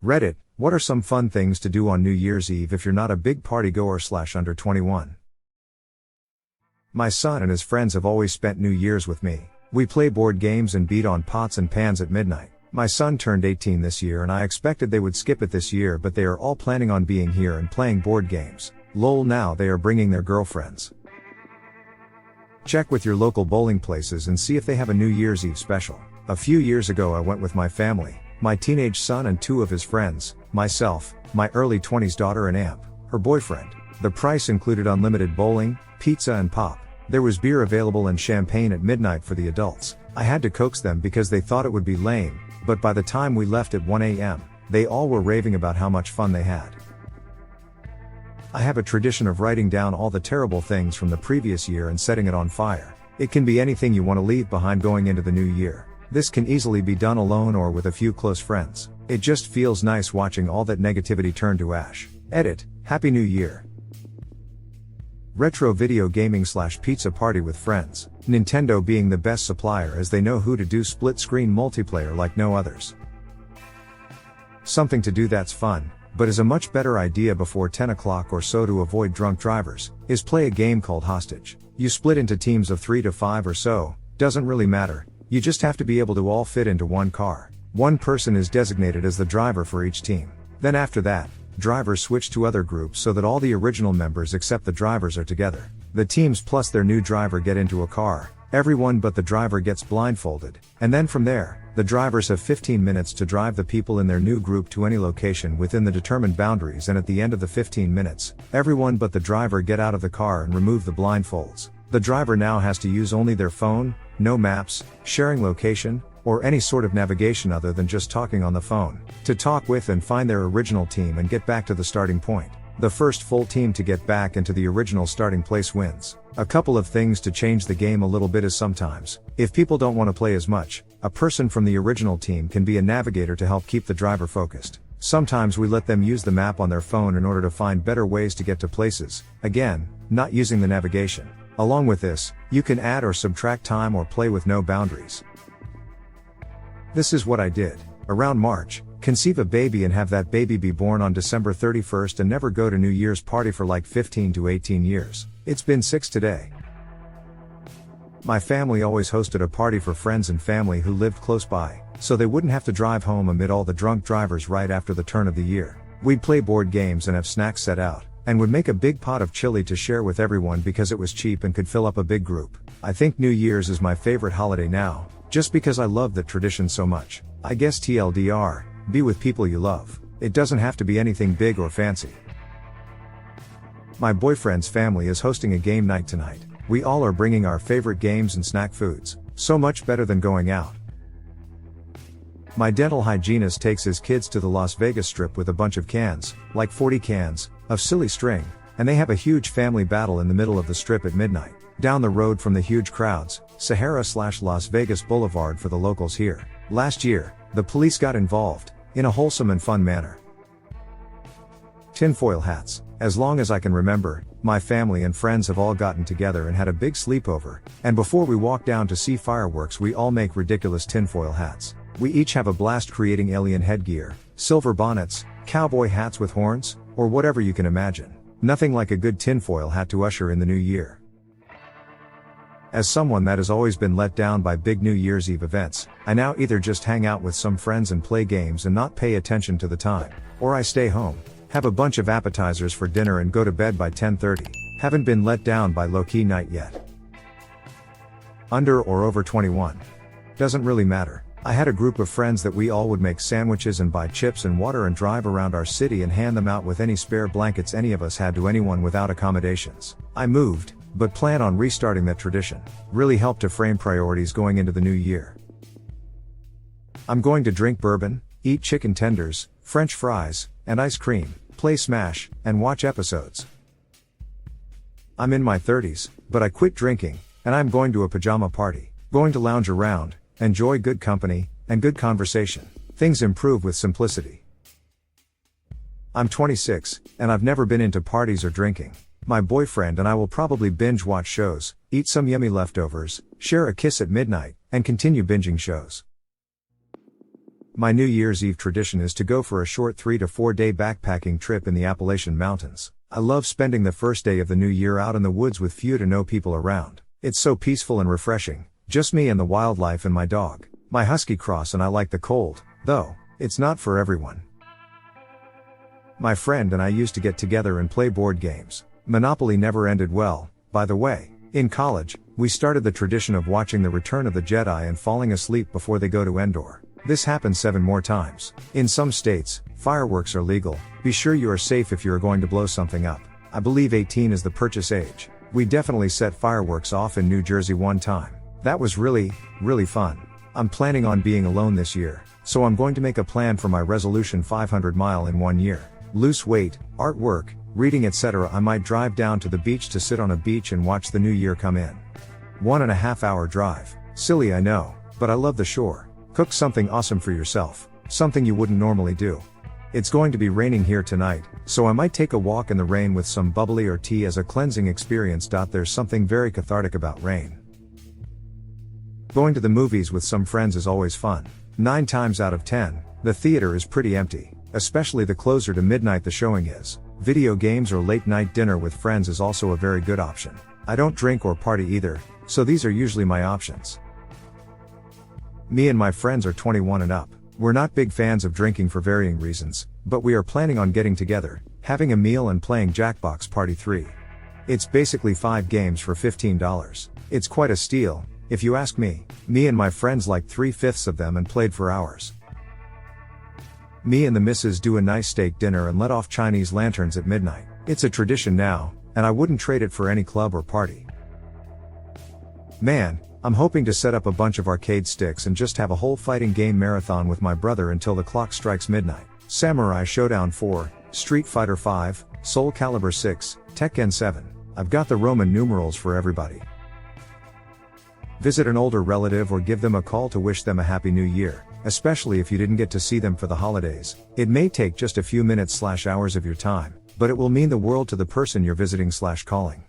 Reddit, what are some fun things to do on New Year's Eve if you're not a big party goer / under 21? My son and his friends have always spent New Year's with me. We play board games and beat on pots and pans at midnight. My son turned 18 this year and I expected they would skip it this year, but they are all planning on being here and playing board games. Lol, now they are bringing their girlfriends. Check with your local bowling places and see if they have a New Year's Eve special. A few years ago I went with my family, my teenage son and 2 of his friends, myself, my early 20s daughter and Amp, her boyfriend. The price included unlimited bowling, pizza and pop. There was beer available and champagne at midnight for the adults. I had to coax them because they thought it would be lame, but by the time we left at 1 a.m., they all were raving about how much fun they had. I have a tradition of writing down all the terrible things from the previous year and setting it on fire. It can be anything you want to leave behind going into the new year. This can easily be done alone or with a few close friends. It just feels nice watching all that negativity turn to ash. Edit, Happy New Year. Retro video gaming / pizza party with friends. Nintendo being the best supplier as they know who to do split screen multiplayer like no others. Something to do that's fun, but is a much better idea before 10 o'clock or so to avoid drunk drivers, is play a game called Hostage. You split into teams of 3 to 5 or so, doesn't really matter. You just have to be able to all fit into one car. One person is designated as the driver for each team. Then after that, drivers switch to other groups so that all the original members except the drivers are together. The teams plus their new driver get into a car, everyone but the driver gets blindfolded, and then from there, the drivers have 15 minutes to drive the people in their new group to any location within the determined boundaries, and at the end of the 15 minutes, everyone but the driver get out of the car and remove the blindfolds. The driver now has to use only their phone, no maps, sharing location, or any sort of navigation other than just talking on the phone, to talk with and find their original team and get back to the starting point. The first full team to get back into the original starting place wins. A couple of things to change the game a little bit is sometimes, if people don't want to play as much, a person from the original team can be a navigator to help keep the driver focused. Sometimes we let them use the map on their phone in order to find better ways to get to places, again, not using the navigation. Along with this, you can add or subtract time or play with no boundaries. This is what I did. Around March, conceive a baby and have that baby be born on December 31st and never go to New Year's party for like 15 to 18 years. It's been 6 today. My family always hosted a party for friends and family who lived close by, so they wouldn't have to drive home amid all the drunk drivers right after the turn of the year. We'd play board games and have snacks set out, and would make a big pot of chili to share with everyone because it was cheap and could fill up a big group. I think New Year's is my favorite holiday now, just because I love that tradition so much. I guess TLDR, be with people you love. It doesn't have to be anything big or fancy. My boyfriend's family is hosting a game night tonight. We all are bringing our favorite games and snack foods. So much better than going out. My dental hygienist takes his kids to the Las Vegas Strip with a bunch of cans, like 40 cans, of silly string, and they have a huge family battle in the middle of the strip at midnight. Down the road from the huge crowds, Sahara / Las Vegas Boulevard for the locals here. Last year, the police got involved, in a wholesome and fun manner. Tinfoil hats. As long as I can remember, my family and friends have all gotten together and had a big sleepover, and before we walk down to see fireworks we all make ridiculous tinfoil hats. We each have a blast creating alien headgear, silver bonnets, cowboy hats with horns, or whatever you can imagine. Nothing like a good tinfoil hat to usher in the new year. As someone that has always been let down by big New Year's Eve events, I now either just hang out with some friends and play games and not pay attention to the time, or I stay home, have a bunch of appetizers for dinner and go to bed by 10:30. Haven't been let down by low-key night yet. Under or over 21. Doesn't really matter. I had a group of friends that we all would make sandwiches and buy chips and water and drive around our city and hand them out with any spare blankets any of us had to anyone without accommodations. I moved, but plan on restarting that tradition. Really helped to frame priorities going into the new year. I'm going to drink bourbon, eat chicken tenders, French fries, and ice cream, play Smash, and watch episodes. I'm in my 30s, but I quit drinking, and I'm going to a pajama party. Going to lounge around, enjoy good company, and good conversation. Things improve with simplicity. I'm 26, and I've never been into parties or drinking. My boyfriend and I will probably binge watch shows, eat some yummy leftovers, share a kiss at midnight, and continue binging shows. My New Year's Eve tradition is to go for a short 3 to 4 day backpacking trip in the Appalachian Mountains. I love spending the first day of the new year out in the woods with few to no people around. It's so peaceful and refreshing, just me and the wildlife and my dog. My husky cross and I like the cold, though, it's not for everyone. My friend and I used to get together and play board games. Monopoly never ended well, by the way. In college, we started the tradition of watching The Return of the Jedi and falling asleep before they go to Endor. This happened 7 more times. In some states, fireworks are legal. Be sure you are safe if you are going to blow something up. I believe 18 is the purchase age. We definitely set fireworks off in New Jersey one time. That was really fun. I'm planning on being alone this year, so I'm going to make a plan for my resolution 500 mile in 1 year. Lose weight, artwork, reading etc. I might drive down to the beach to sit on a beach and watch the new year come in. 1.5 hour drive. Silly I know, but I love the shore. Cook something awesome for yourself, something you wouldn't normally do. It's going to be raining here tonight, so I might take a walk in the rain with some bubbly or tea as a cleansing experience. There's something very cathartic about rain. Going to the movies with some friends is always fun. 9 times out of 10, the theater is pretty empty, especially the closer to midnight the showing is. Video games or late night dinner with friends is also a very good option. I don't drink or party either, so these are usually my options. Me and my friends are 21 and up. We're not big fans of drinking for varying reasons, but we are planning on getting together, having a meal and playing Jackbox Party 3. It's basically 5 games for $15. It's quite a steal, if you ask me. Me and my friends liked 3/5 of them and played for hours. Me and the missus do a nice steak dinner and let off Chinese lanterns at midnight. It's a tradition now, and I wouldn't trade it for any club or party. Man, I'm hoping to set up a bunch of arcade sticks and just have a whole fighting game marathon with my brother until the clock strikes midnight. Samurai Showdown 4, Street Fighter 5, Soul Calibur 6, Tekken 7. I've got the Roman numerals for everybody. Visit an older relative or give them a call to wish them a happy new year, especially if you didn't get to see them for the holidays. It may take just a few minutes/hours of your time, but it will mean the world to the person you're visiting/calling.